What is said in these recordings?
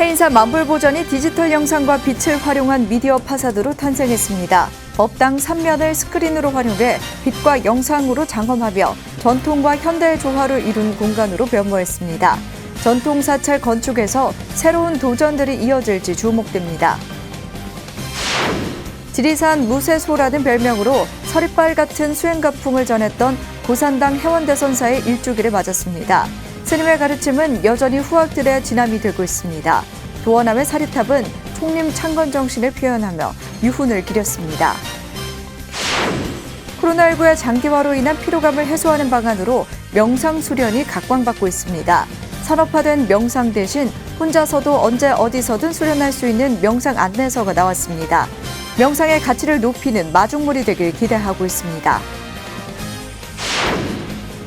해인사 만불보전이 디지털 영상과 빛을 활용한 미디어 파사드로 탄생했습니다. 법당 3면을 스크린으로 활용해 빛과 영상으로 장엄하며 전통과 현대의 조화를 이룬 공간으로 변모했습니다. 전통 사찰 건축에서 새로운 도전들이 이어질지 주목됩니다. 지리산 무쇠소라는 별명으로 서리빨 같은 수행가풍을 전했던 고산당 해원대선사의 일주기를 맞았습니다. 스님의 가르침은 여전히 후학들의 지남이 되고 있습니다. 도원암의 사리탑은 총림 창건 정신을 표현하며 유훈을 기렸습니다. 코로나19의 장기화로 인한 피로감을 해소하는 방안으로 명상 수련이 각광받고 있습니다. 산업화된 명상 대신 혼자서도 언제 어디서든 수련할 수 있는 명상 안내서가 나왔습니다. 명상의 가치를 높이는 마중물이 되길 기대하고 있습니다.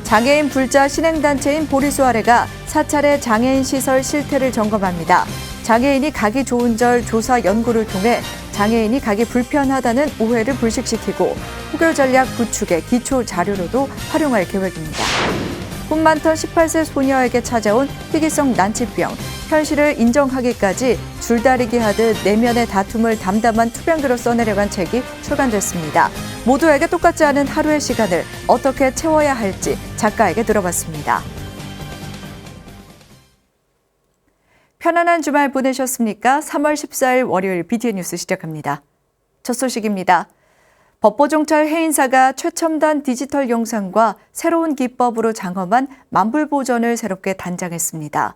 장애인 불자 신행단체인 보리수아래가 사찰의 장애인 시설 실태를 점검합니다. 장애인이 가기 좋은 절 조사 연구를 통해 장애인이 가기 불편하다는 오해를 불식시키고 호교 전략 구축의 기초 자료로도 활용할 계획입니다. 꿈 많던 18세 소녀에게 찾아온 희귀성 난치병, 현실을 인정하기까지 줄다리기 하듯 내면의 다툼을 담담한 투병기로 써내려간 책이 출간됐습니다. 모두에게 똑같지 않은 하루의 시간을 어떻게 채워야 할지 작가에게 들어봤습니다. 편안한 주말 보내셨습니까? 3월 14일 월요일 BTN 뉴스 시작합니다. 첫 소식입니다. 법보종찰 해인사가 최첨단 디지털 영상과 새로운 기법으로 장엄한 만불보전을 새롭게 단장했습니다.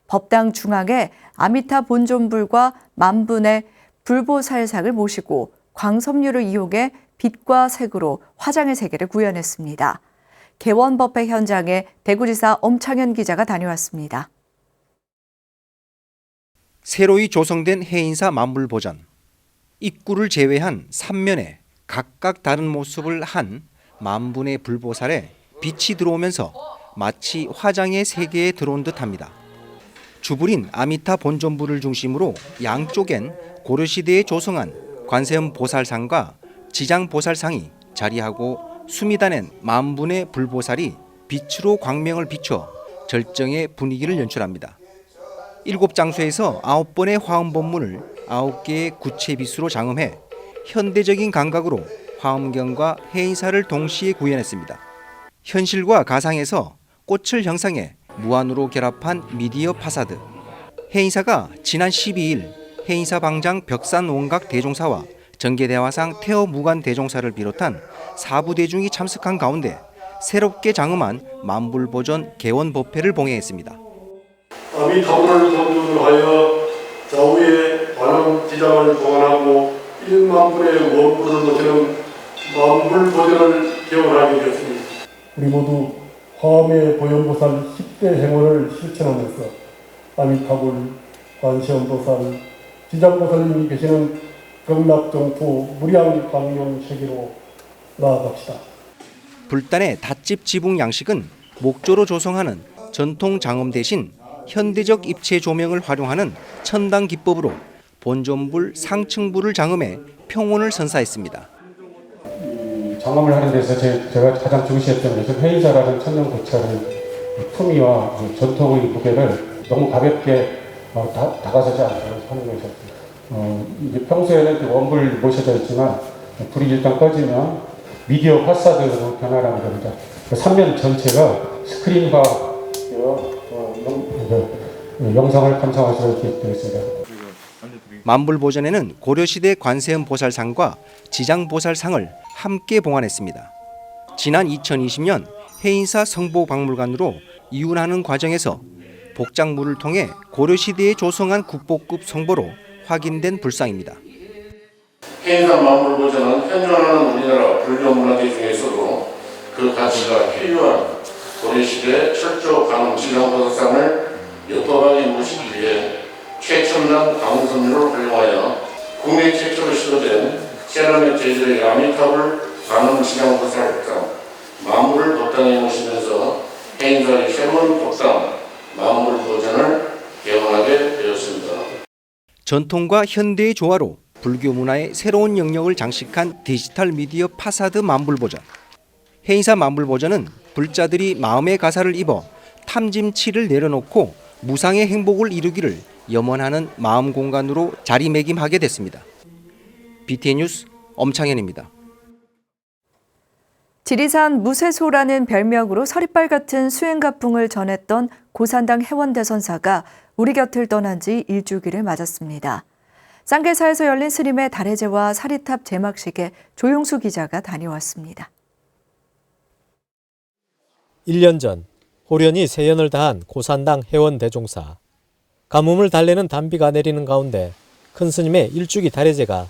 법당 중앙에 아미타 본존불과 만분의 불보살상을 모시고 광섬유를 이용해 빛과 색으로 화장의 세계를 구현했습니다. 개원법회 현장에 대구지사 엄창현 기자가 다녀왔습니다. 새로이 조성된 해인사 만불보전. 입구를 제외한 3면에 각각 다른 모습을 한 만분의 불보살에 빛이 들어오면서 마치 화장의 세계에 들어온 듯합니다. 주불인 아미타 본존불을 중심으로 양쪽엔 고려시대에 조성한 관세음 보살상과 지장 보살상이 자리하고 수미다 낸 만분의 불보살이 빛으로 광명을 비춰 절정의 분위기를 연출합니다. 7장소에서 9번의 화엄본문을 9개의 구체빛으로 장엄해 현대적인 감각으로 화엄경과 해인사를 동시에 구현했습니다. 현실과 가상에서 꽃을 형상해 무한으로 결합한 미디어 파사드. 해인사가 지난 12일 해인사 방장 벽산 원각 대종사와 정계대화상 태어 무관 대종사를 비롯한 4부 대중이 참석한 가운데 새롭게 장엄한 만불보전 개원법회를 봉행했습니다. 아미타불을 경륜하여 좌우의 관음 지장을 보관하고 1만 분의 원불을 모시는 만불보전을 개원하게 되었습니다. 우리 모두 화엄의 보현보살 10대 행원을 실천하면서 아미타불, 관시음보살, 지장보살님이 계시는 경락정토 무량광명 세계로 나아갑시다. 불단의 닷집 지붕 양식은 목조로 조성하는 전통 장엄 대신 현대적 입체 조명을 활용하는 첨단 기법으로 본존불, 상층불을 장엄해 평온을 선사했습니다. 장엄을 하는 데서 제가 가장 중시했던 것은 해인사라는 천년 고찰의 품위와 전통의 무게를 너무 가볍게 다가서지 않도록 하는 것이었습니다. 평소에는 원불 모셔져 있지만 불이 일단 꺼지면 미디어 파사드로 변화하는 겁니다. 3면 전체가 스크린화되어 영상을 감상할 수가 있게 되었습니다. 만불보전에는 고려시대 관세음 보살상과 지장 보살상을 함께 봉안했습니다. 지난 2020년 해인사 성보박물관으로 이운하는 과정에서 복작물을 통해 고려시대에 조성한 국보급 성보로 확인된 불상입니다. 해인사 만불보전은 현존하는 우리나라 불교 문화재 중에서도 그 가치가 희유한 고려시대 철조 관음 지장보살상을 역법하게 모시기 위해 최첨단 광섬유를 활용하여 국내 최초로 시도된 세라믹 재질의 아미타불 관음 지장보살상 만불을 법당에 모시면서 해인사의 새로운 법당 만불보전을 개원하게 되었습니다. 전통과 현대의 조화로 불교 문화의 새로운 영역을 장식한 디지털 미디어 파사드 만불보전. 해인사 만불보전은 불자들이 마음의 가사를 입어 탐짐치를 내려놓고 무상의 행복을 이루기를 염원하는 마음 공간으로 자리매김하게 됐습니다. BTN 뉴스 엄창현입니다. 지리산 무쇠소라는 별명으로 서리빨 같은 수행가풍을 전했던 고산당 해원대선사가 우리 곁을 떠난 지 일주기를 맞았습니다. 쌍계사에서 열린 스님의 달해제와 사리탑 제막식에 조용수 기자가 다녀왔습니다. 1년 전 호련히 세연을 다한 고산당 해원대종사. 가뭄을 달래는 단비가 내리는 가운데 큰 스님의 일주기 달해제가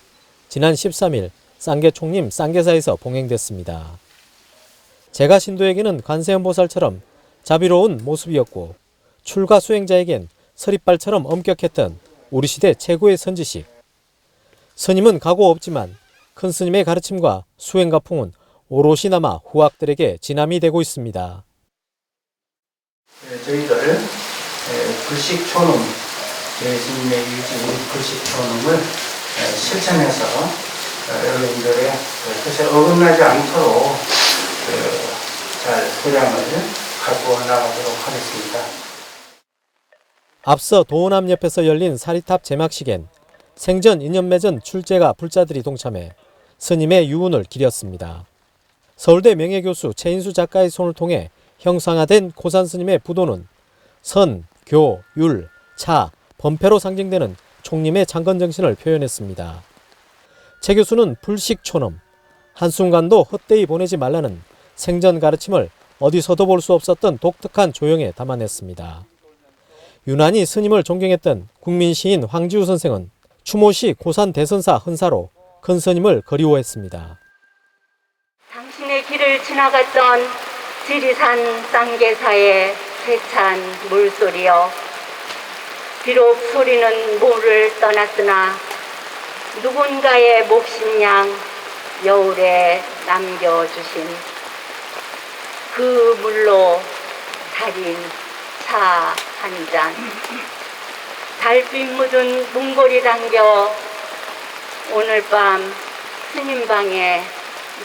지난 13일 쌍계총림 쌍계사에서 봉행됐습니다. 제가 신도에게는 관세음보살처럼 자비로운 모습이었고 출가 수행자에겐 서리빨처럼 엄격했던 우리 시대 최고의 선지식. 스님은 각오 없지만 큰 스님의 가르침과 수행가풍은 오롯이 남아 후학들에게 지남이 되고 있습니다. 저희들 불식초놈, 예수님의 일주일 불식초놈을 실천해서 여러분들의 뜻에 어긋나지 않도록 잘 소량을 갖고 나가도록 하겠습니다. 앞서 도원암 옆에서 열린 사리탑 제막식엔 생전 인연맺은 출제가 불자들이 동참해 스님의 유운을 기렸습니다. 서울대 명예교수 최인수 작가의 손을 통해 형상화된 고산 스님의 부도는 선, 교, 율, 차, 범패로 상징되는 총림의 창건 정신을 표현했습니다. 최 교수는 불식초놈, 한순간도 헛되이 보내지 말라는 생전 가르침을 어디서도 볼 수 없었던 독특한 조형에 담아냈습니다. 유난히 스님을 존경했던 국민시인 황지우 선생은 추모시 고산 대선사 헌사로 큰 스님을 그리워했습니다. 당신의 길을 지나갔던 지리산 쌍계사의 세찬 물소리여, 비록 소리는 모를 떠났으나 누군가의 몫인 여울에 남겨주신 그 물로 달인 차 한 잔, 달빛 묻은 문고리 당겨 오늘 밤 스님 방에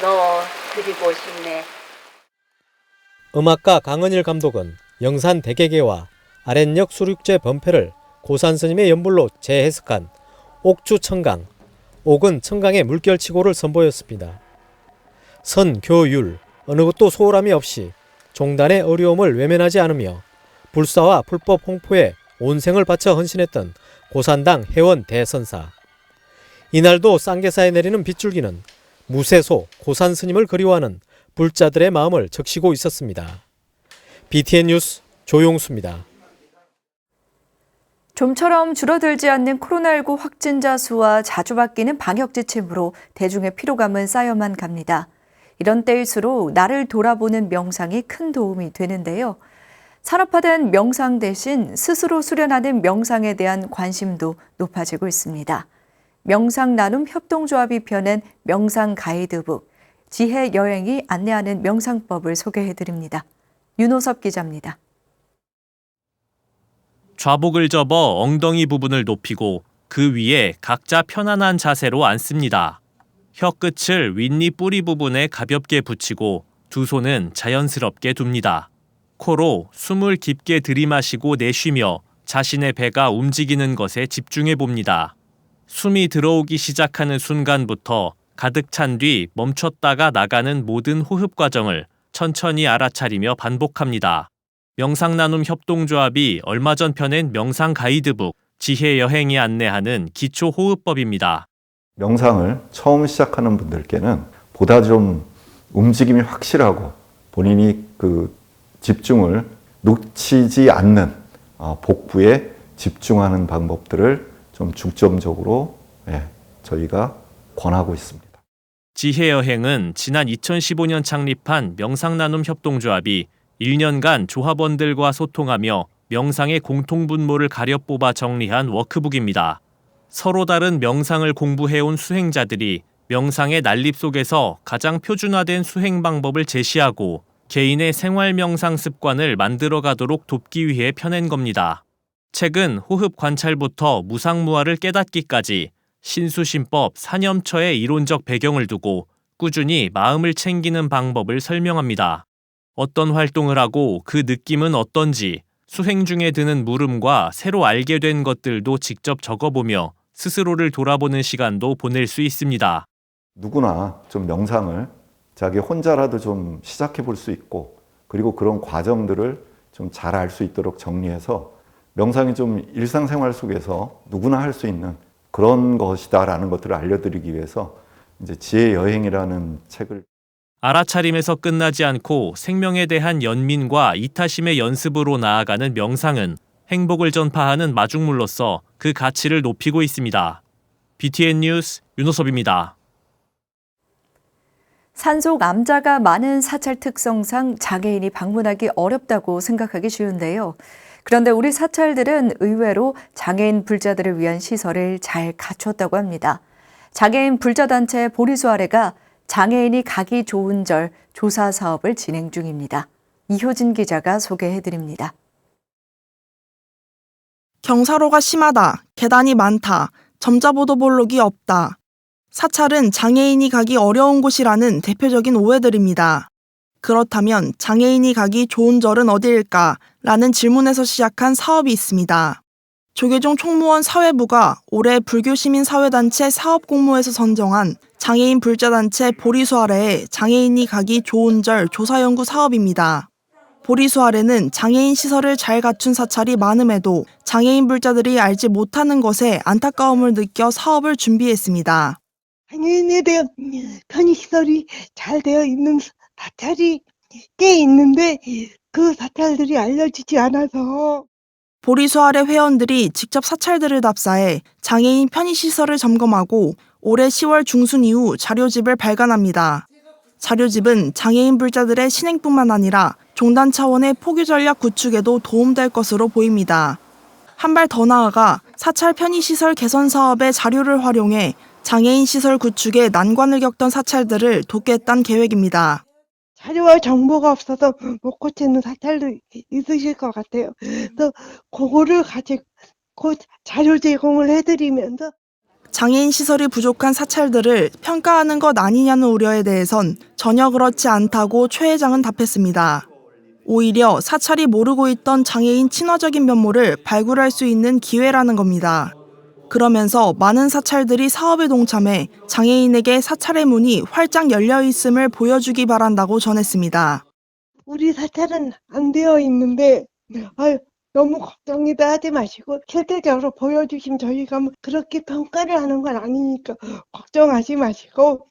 넣어 드리고 싶네. 음악가 강은일 감독은 영산 대개개와 아랫역 수륙제 범패를 고산 스님의 연불로 재해석한 옥주청강, 옥은 청강의 물결치고를 선보였습니다. 선, 교, 율, 어느 것도 소홀함이 없이 종단의 어려움을 외면하지 않으며 불사와 불법 홍포에 온 생을 바쳐 헌신했던 고산당 해원 대선사. 이날도 쌍계사에 내리는 빗줄기는 무쇠소 고산 스님을 그리워하는 불자들의 마음을 적시고 있었습니다. BTN 뉴스 조용수입니다. 좀처럼 줄어들지 않는 코로나19 확진자 수와 자주 바뀌는 방역 지침으로 대중의 피로감은 쌓여만 갑니다. 이런 때일수록 나를 돌아보는 명상이 큰 도움이 되는데요. 산업화된 명상 대신 스스로 수련하는 명상에 대한 관심도 높아지고 있습니다. 명상 나눔 협동조합이 펴낸 명상 가이드북, 지혜 여행이 안내하는 명상법을 소개해드립니다. 윤호섭 기자입니다. 좌복을 접어 엉덩이 부분을 높이고 그 위에 각자 편안한 자세로 앉습니다. 혀끝을 윗니 뿌리 부분에 가볍게 붙이고 두 손은 자연스럽게 둡니다. 코로 숨을 깊게 들이마시고 내쉬며 자신의 배가 움직이는 것에 집중해 봅니다. 숨이 들어오기 시작하는 순간부터 가득 찬 뒤 멈췄다가 나가는 모든 호흡 과정을 천천히 알아차리며 반복합니다. 명상나눔 협동조합이 얼마 전 펴낸 명상 가이드북, 지혜 여행이 안내하는 기초호흡법입니다. 명상을 처음 시작하는 분들께는 보다 좀 움직임이 확실하고 본인이 그 집중을 놓치지 않는 복부에 집중하는 방법들을 좀 중점적으로 저희가 권하고 있습니다. 지혜 여행은 지난 2015년 창립한 명상나눔 협동조합이 1년간 조합원들과 소통하며 명상의 공통분모를 가려 뽑아 정리한 워크북입니다. 서로 다른 명상을 공부해온 수행자들이 명상의 난립 속에서 가장 표준화된 수행 방법을 제시하고 개인의 생활 명상 습관을 만들어가도록 돕기 위해 펴낸 겁니다. 책은 호흡 관찰부터 무상무화를 깨닫기까지 신수신법, 사념처의 이론적 배경을 두고 꾸준히 마음을 챙기는 방법을 설명합니다. 어떤 활동을 하고 그 느낌은 어떤지, 수행 중에 드는 물음과 새로 알게 된 것들도 직접 적어보며 스스로를 돌아보는 시간도 보낼 수 있습니다. 누구나 좀 명상을 자기 혼자라도 좀 시작해 볼 수 있고, 그리고 그런 과정들을 좀 잘 알 수 있도록 정리해서 명상이 좀 일상생활 속에서 누구나 할 수 있는 그런 것이다라는 것들을 알려드리기 위해서 이제 지혜 여행이라는 책을. 알아차림에서 끝나지 않고 생명에 대한 연민과 이타심의 연습으로 나아가는 명상은 행복을 전파하는 마중물로서 그 가치를 높이고 있습니다. BTN 뉴스 윤호섭입니다. 산속 암자가 많은 사찰 특성상 장애인이 방문하기 어렵다고 생각하기 쉬운데요. 그런데 우리 사찰들은 의외로 장애인 불자들을 위한 시설을 잘 갖췄다고 합니다. 장애인 불자단체 보리수 아래가 장애인이 가기 좋은 절 조사 사업을 진행 중입니다. 이효진 기자가 소개해드립니다. 경사로가 심하다, 계단이 많다, 점자보도 볼록이 없다. 사찰은 장애인이 가기 어려운 곳이라는 대표적인 오해들입니다. 그렇다면 장애인이 가기 좋은 절은 어디일까? 라는 질문에서 시작한 사업이 있습니다. 조계종 총무원 사회부가 올해 불교시민사회단체 사업공모에서 선정한 장애인 불자단체 보리수 아래의 장애인이 가기 좋은 절 조사연구 사업입니다. 보리수 아래는 장애인 시설을 잘 갖춘 사찰이 많음에도 장애인 불자들이 알지 못하는 것에 안타까움을 느껴 사업을 준비했습니다. 장애인에 대한 편의시설이 잘 되어 있는 사찰이 꽤 있는데 그 사찰들이 알려지지 않아서. 보리수 아래 회원들이 직접 사찰들을 답사해 장애인 편의시설을 점검하고 올해 10월 중순 이후 자료집을 발간합니다. 자료집은 장애인 불자들의 신행뿐만 아니라 종단 차원의 포교 전략 구축에도 도움될 것으로 보입니다. 한 발 더 나아가 사찰 편의시설 개선 사업의 자료를 활용해 장애인 시설 구축에 난관을 겪던 사찰들을 돕겠다는 계획입니다. 자료와 정보가 없어서 못 고치는 사찰도 있으실 것 같아요. 그래서 그거를 가지고 자료 제공을 해드리면서 장애인 시설이 부족한 사찰들을 평가하는 것 아니냐는 우려에 대해선 전혀 그렇지 않다고 최 회장은 답했습니다. 오히려 사찰이 모르고 있던 장애인 친화적인 면모를 발굴할 수 있는 기회라는 겁니다. 그러면서 많은 사찰들이 사업에 동참해 장애인에게 사찰의 문이 활짝 열려 있음을 보여주기 바란다고 전했습니다. 우리 사찰은 안 되어 있는데 너무 걱정이다 하지 마시고 실질적으로 보여주시면 저희가 그렇게 평가를 하는 건 아니니까 걱정하지 마시고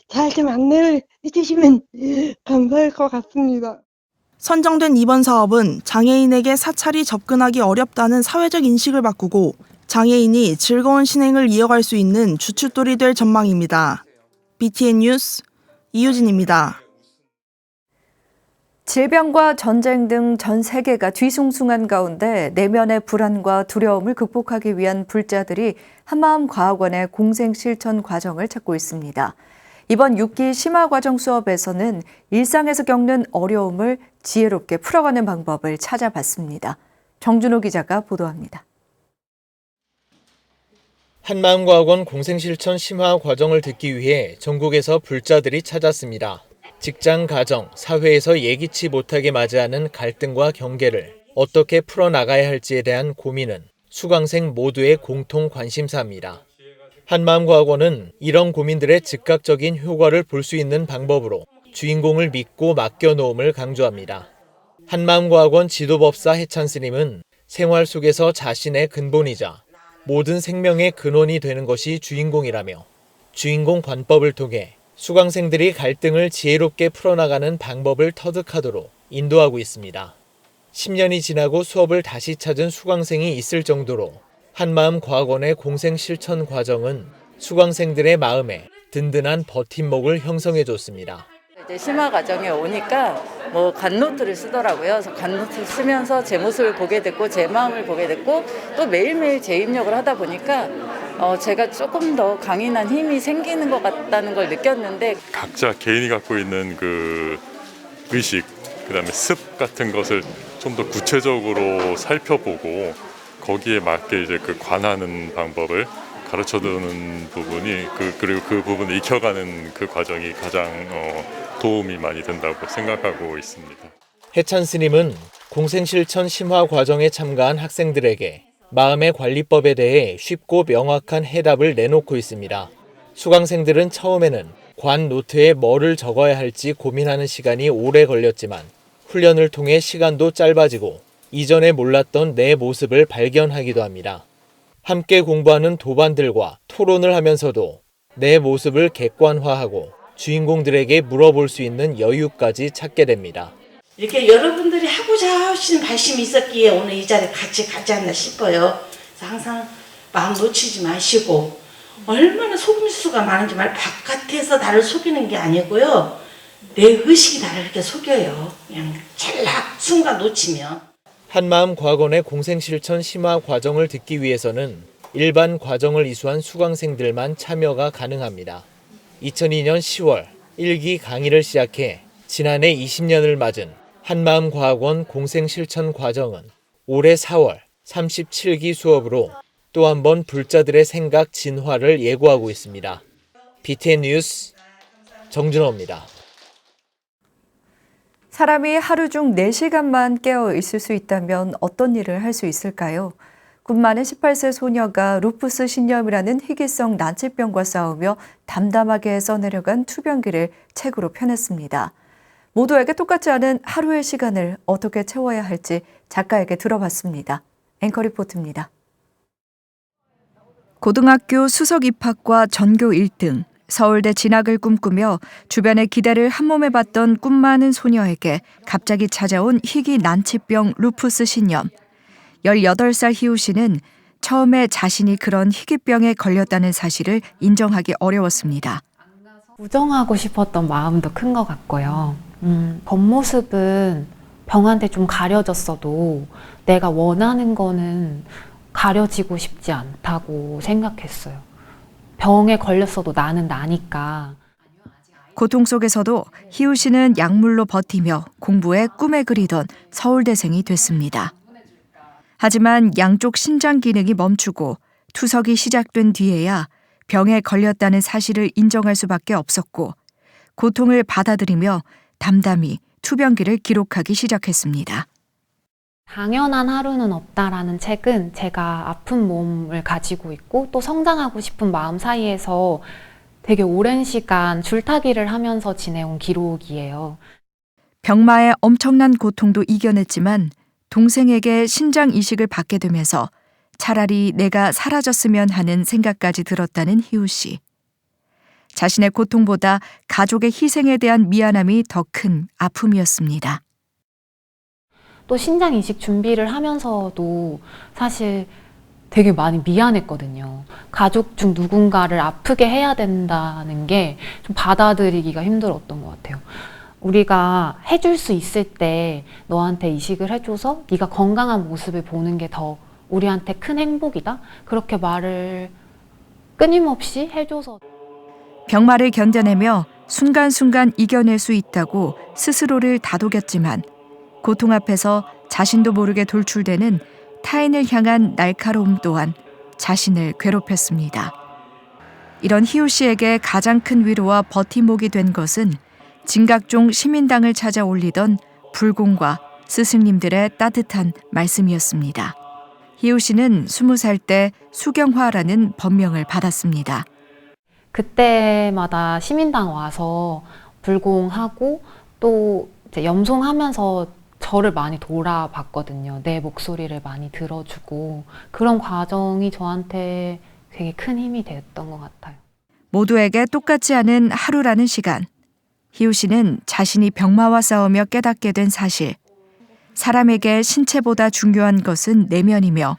잘 좀 안내를 해주시면 감사할 것 같습니다. 선정된 이번 사업은 장애인에게 사찰이 접근하기 어렵다는 사회적 인식을 바꾸고 장애인이 즐거운 신행을 이어갈 수 있는 주춧돌이 될 전망입니다. BTN 뉴스 이효진입니다. 질병과 전쟁 등 전 세계가 뒤숭숭한 가운데 내면의 불안과 두려움을 극복하기 위한 불자들이 한마음과학원의 공생실천 과정을 찾고 있습니다. 이번 6기 심화과정 수업에서는 일상에서 겪는 어려움을 지혜롭게 풀어가는 방법을 찾아봤습니다. 정준호 기자가 보도합니다. 한마음과학원 공생실천 심화 과정을 듣기 위해 전국에서 불자들이 찾았습니다. 직장, 가정, 사회에서 예기치 못하게 맞이하는 갈등과 경계를 어떻게 풀어나가야 할지에 대한 고민은 수강생 모두의 공통 관심사입니다. 한마음과학원은 이런 고민들의 즉각적인 효과를 볼 수 있는 방법으로 주인공을 믿고 맡겨놓음을 강조합니다. 한마음과학원 지도법사 해찬 스님은 생활 속에서 자신의 근본이자 모든 생명의 근원이 되는 것이 주인공이라며 주인공 관법을 통해 수강생들이 갈등을 지혜롭게 풀어나가는 방법을 터득하도록 인도하고 있습니다. 10년이 지나고 수업을 다시 찾은 수강생이 있을 정도로 한마음과학원의 공생실천 과정은 수강생들의 마음에 든든한 버팀목을 형성해줬습니다. 이제 심화 과정에 오니까 간노트를 쓰더라고요. 그래서 간노트를 쓰면서 제 모습을 보게 됐고 제 마음을 보게 됐고 또 매일매일 재입력을 하다 보니까 제가 조금 더 강인한 힘이 생기는 것 같다는 걸 느꼈는데 각자 개인이 갖고 있는 그 의식, 그다음에 습 같은 것을 좀 더 구체적으로 살펴보고 거기에 맞게 이제 그 관하는 방법을 가르쳐주는 부분이 그리고 그 부분을 익혀가는 그 과정이 가장 도움이 많이 된다고 생각하고 있습니다. 해찬 스님은 공생실천 심화 과정에 참가한 학생들에게 마음의 관리법에 대해 쉽고 명확한 해답을 내놓고 있습니다. 수강생들은 처음에는 관 노트에 뭐를 적어야 할지 고민하는 시간이 오래 걸렸지만 훈련을 통해 시간도 짧아지고 이전에 몰랐던 내 모습을 발견하기도 합니다. 함께 공부하는 도반들과 토론을 하면서도 내 모습을 객관화하고 주인공들에게 물어볼 수 있는 여유까지 찾게 됩니다. 이렇게 여러분들이 하고자 하시는 말씀이 있었기에 오늘 이 자리에 같이 가지 않나 싶어요. 그래서 항상 마음 놓치지 마시고 얼마나 속임수가 많은지 말 바깥에서 나를 속이는 게 아니고요. 내 의식이 나를 이렇게 속여요. 그냥 찰나 순간 놓치면. 한마음 과건의 공생실천 심화 과정을 듣기 위해서는 일반 과정을 이수한 수강생들만 참여가 가능합니다. 2002년 10월 1기 강의를 시작해 지난해 20년을 맞은 한마음과학원 공생실천 과정은 올해 4월 37기 수업으로 또 한 번 불자들의 생각 진화를 예고하고 있습니다. BTN 뉴스 정준호입니다. 사람이 하루 중 4시간만 깨어 있을 수 있다면 어떤 일을 할 수 있을까요? 군 많은 18세 소녀가 루푸스 신염이라는 희귀성 난치병과 싸우며 담담하게 써내려간 투병기를 책으로 펴냈습니다. 모두에게 똑같지 않은 하루의 시간을 어떻게 채워야 할지 작가에게 들어봤습니다. 앵커 리포트입니다. 고등학교 수석 입학과 전교 1등, 서울대 진학을 꿈꾸며 주변의 기대를 한몸에 봤던 꿈 많은 소녀에게 갑자기 찾아온 희귀 난치병 루푸스 신염. 18살 희우 씨는 처음에 자신이 그런 희귀병에 걸렸다는 사실을 인정하기 어려웠습니다. 부정하고 싶었던 마음도 큰 것 같고요. 겉모습은 병한테 좀 가려졌어도 내가 원하는 거는 가려지고 싶지 않다고 생각했어요. 병에 걸렸어도 나는 나니까. 고통 속에서도 희우 씨는 약물로 버티며 공부에 꿈에 그리던 서울대생이 됐습니다. 하지만 양쪽 신장 기능이 멈추고 투석이 시작된 뒤에야 병에 걸렸다는 사실을 인정할 수밖에 없었고 고통을 받아들이며 담담히 투병기를 기록하기 시작했습니다. 당연한 하루는 없다라는 책은 제가 아픈 몸을 가지고 있고 또 성장하고 싶은 마음 사이에서 되게 오랜 시간 줄타기를 하면서 지내온 기록이에요. 병마의 엄청난 고통도 이겨냈지만 동생에게 신장 이식을 받게 되면서 차라리 내가 사라졌으면 하는 생각까지 들었다는 희우 씨. 자신의 고통보다 가족의 희생에 대한 미안함이 더 큰 아픔이었습니다. 또 신장 이식 준비를 하면서도 사실 되게 많이 미안했거든요. 가족 중 누군가를 아프게 해야 된다는 게 좀 받아들이기가 힘들었던 것 같아요. 우리가 해줄 수 있을 때 너한테 이식을 해줘서 네가 건강한 모습을 보는 게 더 우리한테 큰 행복이다. 그렇게 말을 끊임없이 해줘서. 병마를 견뎌내며 순간순간 이겨낼 수 있다고 스스로를 다독였지만 고통 앞에서 자신도 모르게 돌출되는 타인을 향한 날카로움 또한 자신을 괴롭혔습니다. 이런 희우 씨에게 가장 큰 위로와 버팀목이 된 것은 진각종 시민당을 찾아 올리던 불공과 스승님들의 따뜻한 말씀이었습니다. 희우 씨는 20살 때 수경화라는 법명을 받았습니다. 그때마다 시민당 와서 불공하고 또 이제 염송하면서 저를 많이 돌아봤거든요. 내 목소리를 많이 들어주고 그런 과정이 저한테 되게 큰 힘이 됐던 것 같아요. 모두에게 똑같지 않은 하루라는 시간. 희우 씨는 자신이 병마와 싸우며 깨닫게 된 사실. 사람에게 신체보다 중요한 것은 내면이며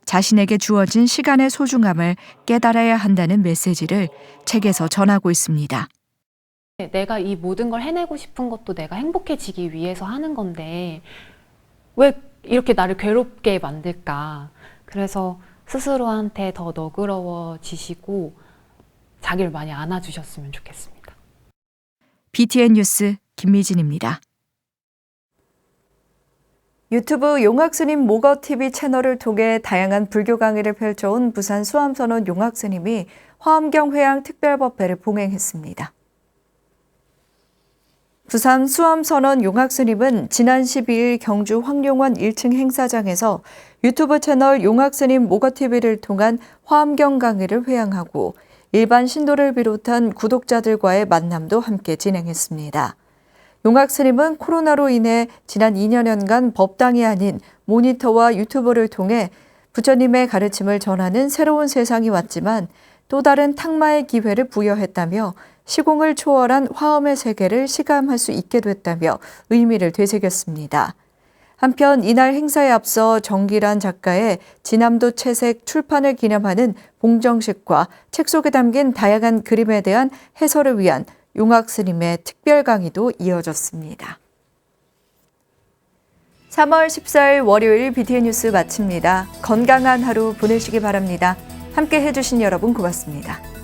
자신에게 주어진 시간의 소중함을 깨달아야 한다는 메시지를 책에서 전하고 있습니다. 내가 이 모든 걸 해내고 싶은 것도 내가 행복해지기 위해서 하는 건데 왜 이렇게 나를 괴롭게 만들까? 그래서 스스로한테 더 너그러워지시고 자기를 많이 안아주셨으면 좋겠습니다. BTN 뉴스 김미진입니다. 유튜브 용학스님 모거TV 채널을 통해 다양한 불교 강의를 펼쳐온 부산 수암선원 용학스님이 화엄경 회양 특별법회를 봉행했습니다. 부산 수암선원 용학스님은 지난 12일 경주 황룡원 1층 행사장에서 유튜브 채널 용학스님 모거TV를 통한 화엄경 강의를 회양하고 일반 신도를 비롯한 구독자들과의 만남도 함께 진행했습니다. 용학스님은 코로나로 인해 지난 2년여간 법당이 아닌 모니터와 유튜브를 통해 부처님의 가르침을 전하는 새로운 세상이 왔지만 또 다른 탁마의 기회를 부여했다며 시공을 초월한 화엄의 세계를 시감할 수 있게 됐다며 의미를 되새겼습니다. 한편 이날 행사에 앞서 정기란 작가의 진암도 채색 출판을 기념하는 봉정식과 책 속에 담긴 다양한 그림에 대한 해설을 위한 용학스님의 특별 강의도 이어졌습니다. 3월 14일 월요일 BTN 뉴스 마칩니다. 건강한 하루 보내시기 바랍니다. 함께 해주신 여러분 고맙습니다.